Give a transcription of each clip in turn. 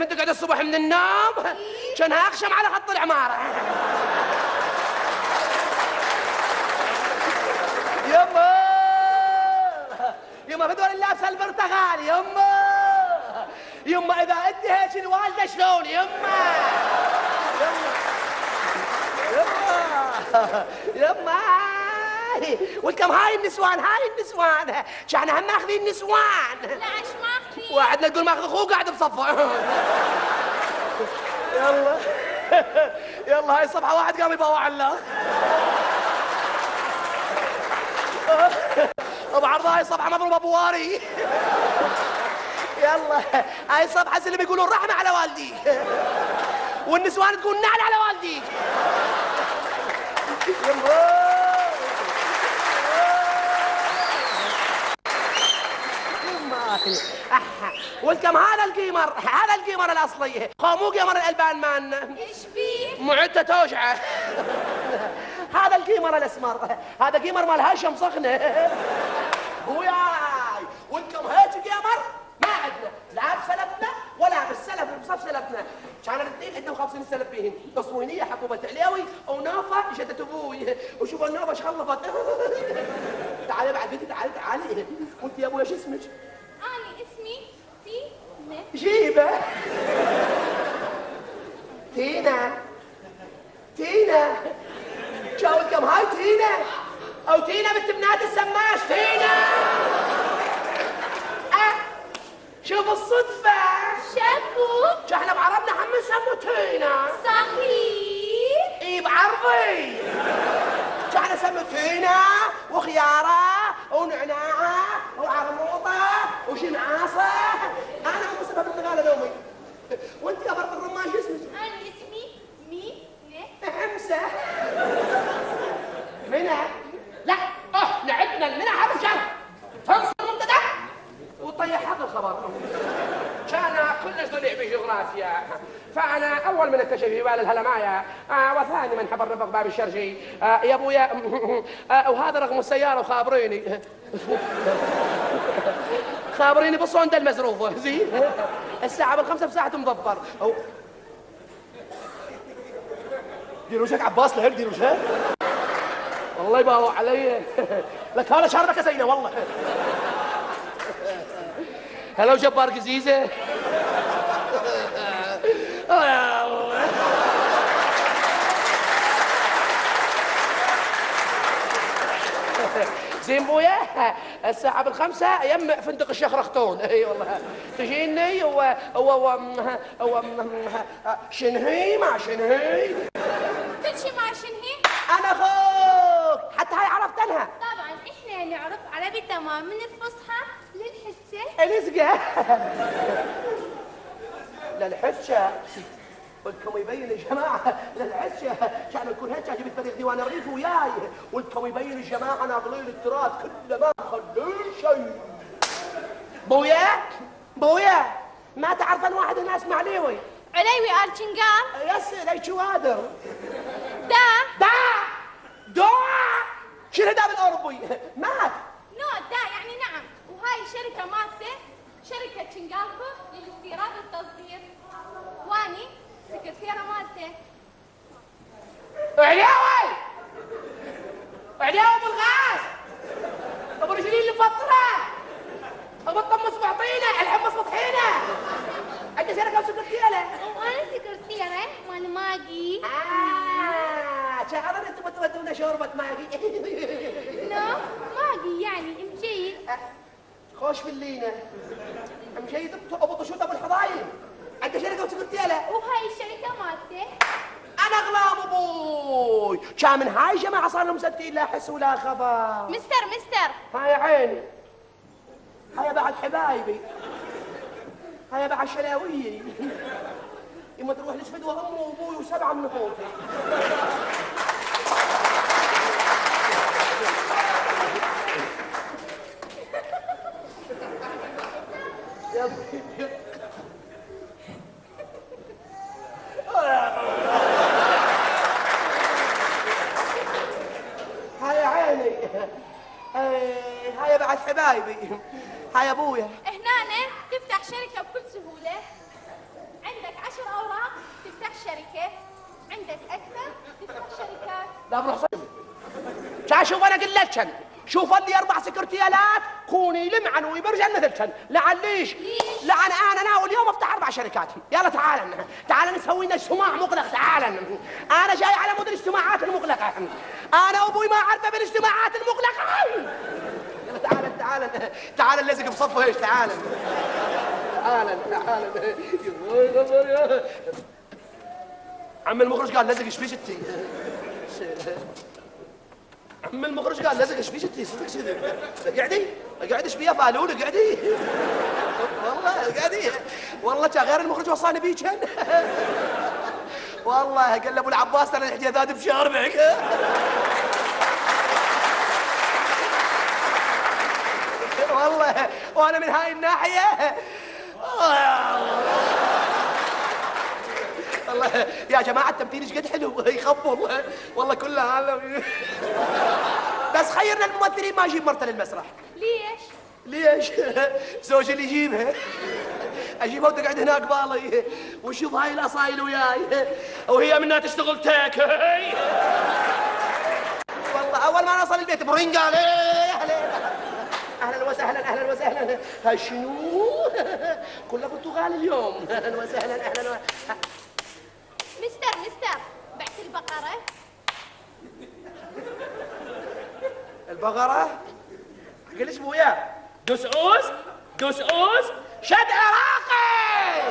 من تقعد الصبح من النوم كانها اخشم على خط العماره. يما هذول اللابسه البرتغالي يما اذا انت هيك الوالده شلون يما ولكم هاي النسوان كان هم ماخذين نسوان. لا ايش ماخذين؟ وعدنا نقول ماخذ اخوه قاعد بصفه. يلا هاي الصبحه واحد قام يباوع الله. بعرض هاي الصبحه مضروبه بواري. يلا هاي الصبحه اللي بيقولون رحمه على والديك والنسوان تقول نعل على والديك. ولكم هذا القيمر الاصلي مو قمر الالبان مالنا. ايش بيه؟ معدته توجعه. هذا القيمر الاسمر، هذا قيمر مال هاشم صخنه. وياي ولكم هيك قيمر ما عندنا لا بسلفنا ولا بالسلف وبصف سلفنا. كان الاثنين عندهم 50 سلف بيهم، تصوينيه حكومه عليوي ونوفه جدة ابوي. وشوفوا النوفه ايش خلفت. تعالي بعد بنتي تعالي. وانت يا ابويا شو اسمك؟ انا اسمي تينا. جيبه تينا جاولكم هاي تينا او تينا بنت بنات السماش تينا. شوف الصدفة شكو احنا بعربنا هم نسمو تينا. صحيح اي بعربي احنا نسمو تينا وخيارة ونعناعة وعرموطة وشنعاصة. انا ام سبب الغالة نومي. وانت يا برد الرمان شو اسمك؟ انا اسمي مينة. حمسة. منى؟ لا احنا عندنا المنى حرف جر تنصب مبتدا وتطيح حق الخبر. كان كلش ضليع بجغرافيا، فانا اول من اكتشف جبال الهلمايا وثاني من حب الرفق باب الشرشي. يا ابويا وهذا رقم السياره وخابريني بالصوندة المزروفه زين. الساعه بالخمسة بساعه مضبر. دير وجهك عباس لهيك دير وجهك. والله يباوع علي. لك هذا شاربك زينه والله. هلا وجبار قزيزه. يا الله. زين بويا الساعة بالخمسة يم فندق الشيخ رختون. اي والله تجيني شنهي مع شنهي. تمشي مع شنهي؟ انا اخوك حتى هاي عرفتنها. طبعا احنا نعرف عربي تمام من الفصحى للحسة. الازقة للحسة. ولكم يبين الجماعة للحسة كان يكون هيك جبت فريق ديوان الريف وياي. ولكم يبين الجماعة ناقلين التراث كله ما خلين شيء. بويا ما تعرف ان واحد هنا اسمه عليوي ارجنقال. يس ليش وادر دا شنو دا بالاوروبي مات. دا يعني نعم. وهاي شركة مالته شركة شنقالكو للاستيراد والتصدير. واني سكرتيرة مالته. عليوي بالغاز ابو رجلين المفطرة ابو الطمس معطينا الحمص مطحينه. انت شركة وسكرتيرة؟ وانا سكرتيرة مال ماجي. شعرت انتم بتودونا شوربة ماجي. لا ماجي يعني مجيد. خوش في اللينة مجيد ابو طشوط ابو الحضايم. انت شركة وسكرتيرة؟ وهاي الشركة مالته. انا اغلام ابوي كان من هاي جماعة صار لهم سنتين لا حس ولا خبر. مستر هاي عيني هاي بعد حبايبي هاي بعد شلاويي. يما تروح لشفدوى امي وابوي وسبعة من اخوتي. هاي عيني هاي بعد حبايبي. هاي ابويا. هنا تفتح شركة بكل سهولة. عندنا لا بروح صيم. شوف انا قلت لك شوف لي 4 سكرتيالات كوني لمعن ويبرجن مثلكن. لعليش؟ لعن انا ناوي اليوم افتح 4 شركات. يلا تعال نسوي لنا اجتماع مغلق. تعال انا جاي على مود الاجتماعات المغلقه. انا وابوي ما عارفه بالاجتماعات المغلقه. يلا تعال اللزق بصفه ايش. تعال عم المخرج قال لزق ايش فيش انتي؟ عم المخرج قال لزق ايش فيش انتي؟ صدق اقعدي ايش بيها فالول اقعدي. والله اقعدي. والله غير المخرج وصاني بيك. والله قال ابو العباس انا الحجازات بشاربك. والله وانا من هاي الناحيه. والله يا جماعه التمثيل ايش قد حلو يخبل. والله كلها عالم. بس خيرنا الممثلين ما اجيب مرته للمسرح. ليش؟ زوجي اللي يجيبها. اجيبها وتقعد هناك بالي وشوف هاي الاصايل وياي وهي منها تشتغل تاك. والله اول ما نوصل البيت برنقه اهلا وسهلا. هاي شنو؟ كلها برتغال اليوم. اهلا وسهلا. مستر بعت البقرة؟ قل اسمه وياه دسوس شد عراقي.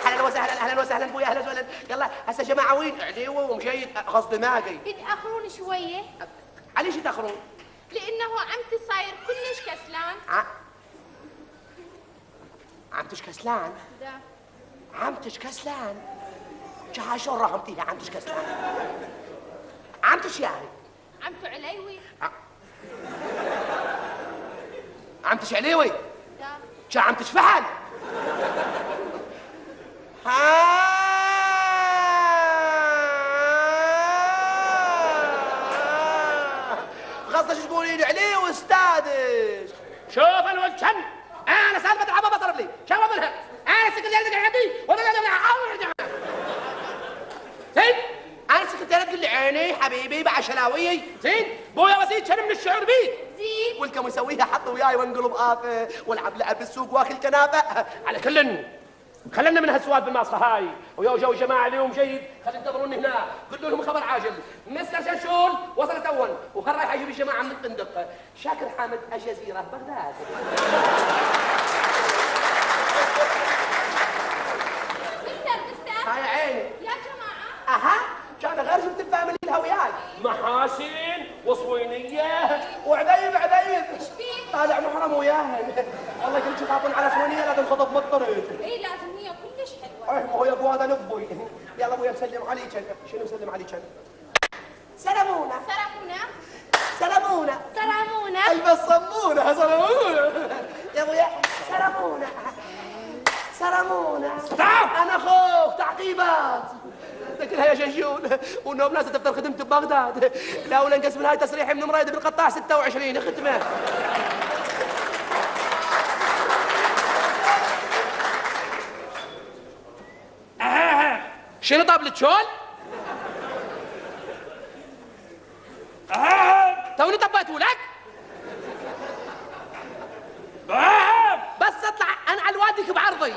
اهلا وسهلا ابويا. اهلا وسهلا. يلا هسه جماعه وين عليوه ومشيد قصدي ماقي. يتاخرون شويه. عليش يتاخرون؟ لانه عمتي صاير كلش كسلان. عمتش كسلان؟ دا عمتش كسلان؟ جها شلون رحمتيها عمتش كسلان؟ عمتش يعني؟ عمتو عليوي. عمتش عليوي؟ دا جا عمتش فحل؟ قصدك تقولين عليه استاذ. شوف الوجه انا سالفه العبه بصرف لي شوف منها. انا السكرتيره عندي زين. انا السكرتيره تقول لي عيني حبيبي بعشلاوي زين. بويا وسيد شنو من الشعور بيك زين. والكم يسويها حط وياي وانقلب آفة والعب لعب بالسوق واكل كنافه. على كل خلنا من هالسوالف الماسخه هاي. ويا جماعه اليوم جيد. خلينا ينتظروني هنا. قلت لهم خبر عاجل. مستر شنشول وصلت اول وهل رايح يجيب الجماعه من الفندق. شاكر حامد الجزيره بغداد. مستر هاي عيني يا جماعه. اها كان غير شفت الفاميلي لها وياي محاسن وصوينيه وعديب ايش بيك؟ طالع محرم وياها. والله كنت يخافون على صوينيه لا تنخطف من الطريق. اي لازم هي كلش حلوه. ما هو يا ابو هذا نبوي. يلا ابويا مسلم عليك. شنو مسلم عليك؟ سلمونا البس صمونه سلمونا يا ابويا سلمونا انا اخوك تعقيبات ذكرها يا شنشون والنوم لازم تفضل خدمته ببغداد. لولا انقسم هاي تسريحي من مريض بن قطاع 26 ختمه. شنو طابلة شول؟ توني طبيته لك؟ بس اطلع انا على الوادي بعرضي.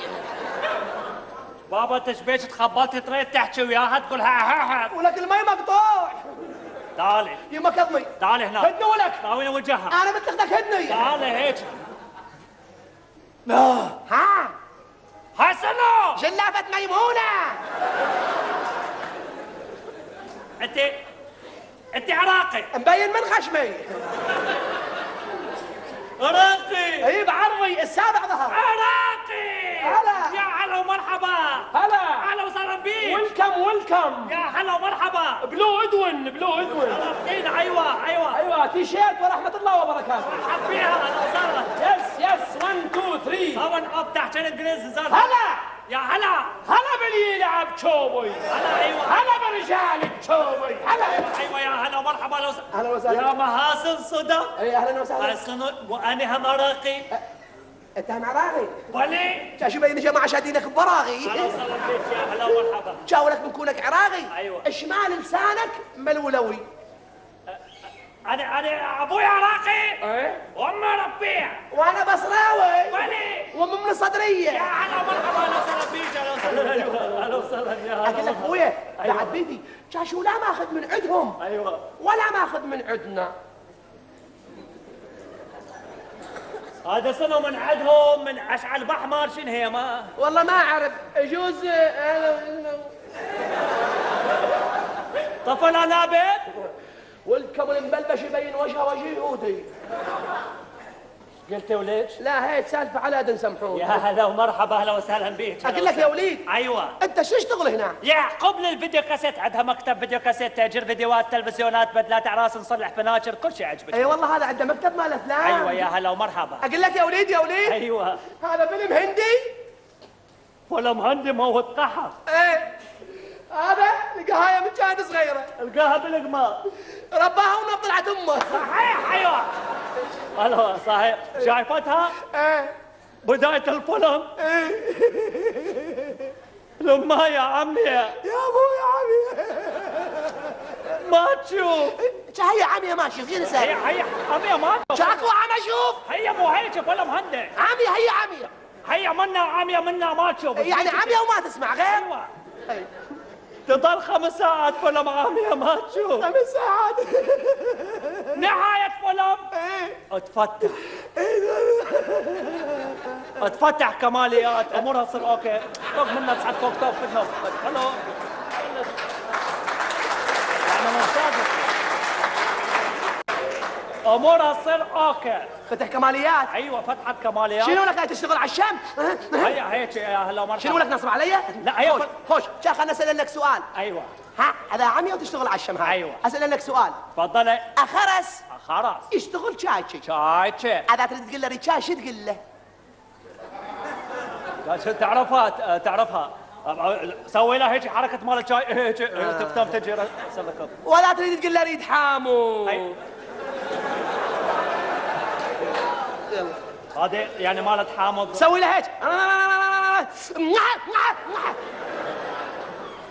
بابا انت شبيك تخبلت تريد تحكي وياها تقولها ولك المي مقطوع. تعالي يما كظمي تعالي هنا. هدني ولك. ناويين وجهها. انا مثل اخدك هدني. تعالي هيك. ها حسنوا جلافة ميمونة. انت عراقي مبين من خشمي. عراقي. اي بعرضي السابع ظهر. عراقي. هلا يا هلا ومرحبا. هلا وسهلا بيك. ويلكم يا هلا ومرحبا. بلو ادون عرفتينا. ايوه تيشيرت ورحمة الله وبركاته. مرحب بيها. اهلا وسهلا. يس 1 2 3 طبعا اب تحكي انجليزي زين. هلا يا هلا باللي يلعب شوبي. هلا برجال الشوبي. ايوه يا هلا ومرحبا. اهلا وسهلا. يا محاسن صدى. اي اهلا وسهلا. حسن وانا هم عراقي. انت عراقي؟ بلي. شو يبين جماعه شادينك ببراغي. اهلا وسهلا بك يا هلا ومرحبا. شاولك من كونك عراقي؟ ايوه. شمال لسانك ملولوي. انا ابوي عراقي. ايه؟ وامي ربيع. وانا بصراوي. بلي. وامي من الصدريه. يا هلا ومرحبا. اهلا وسهلا بيك. اهلا وسهلا. ايوه اهلا وسهلا يا هلا. اقول لك ابويا بعد بيتي شاشو لا ماخذ من عندهم. ايوه. ولا ماخذ من عندنا. هذا سنه من عندهم من اشعل بحمر. شنو هي ما؟ والله ما اعرف يجوز. طفل انابل. والكم المبلبش يبين وجهه وجه يهودي. قلت وليش؟ لا هيك سالفه على دن سمحون. يا هلا ومرحبا. اهلا وسهلا بيك. اقول لك يا وليد. ايوه. انت شو تشتغل هنا؟ يعقوب للفيديو كاسيت. عندها مكتب فيديو كاسيت، تاجر فيديوهات، تلفزيونات، بدلات اعراس، نصلح فناجر، كل شيء عجبك. اي والله هذا عنده مكتب مال افلام. ايوه يا هلا ومرحبا. اقول لك يا وليد يا وليد. ايوه. هذا فيلم هندي. ولا مهندي موت قحط. ايه هذا لقاها هي من كانت صغيره. القاها بالقمار. رباها ونط طلعت امه. صحيح. ايوه. هلا صحيح. شايفتها؟ ايه بداية الفيلم. ايه لما يا عمي يا ابو يا عمي ما تشوف. هي عمي ما اشوف شنو هي سوي؟ عمي ما تشوف. شاكو عم اشوف. هي مو هيك فيلم هندي. عمي هي عمي. هي منا عمي منا ما تشوف. يعني عمي وما تسمع غير. ايوه. أي. تضل 5 ساعات فيلم عمي ما تشوف. 5 ساعات. نهاية فيلم ايه تفتح. تفتح كماليات امورها تصير اوكي. فوق منها تصعد فوق فيلم. هلو. يعني ممتازة. امورها تصير اوكي. فتح كماليات. ايوه فتحت كماليات. شنو لك تشتغل على الشام؟ هي هيك يا هلا ومرحبا. شنو لك نصب علي؟ لا هي خوش شا خلنا اسالك سؤال. ايوه. ها هذا عمي وتشتغل على الشام هاي. أيوة. اسالك سؤال. تفضلي. اخرس خلاص. يشتغل شايشي. شايتشي. اذا تريد تقول له ريتشاي شو تقول له؟ شو تعرفها سوي لها هيك حركه مال الشاي هيك تفتم تجي سلكت. ولا تريد تقول له ريد حامو. يلا هذه يعني مالت حامض. سوي له هيك.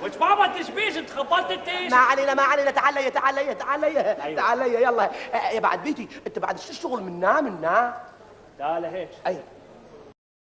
وش بابا تشبيش انت خبلت التيش. ما علينا تعالي أيوة. تعالي يلا. يا بعد بيتي انت بعد شو تشتغل منا تعال هيك. اي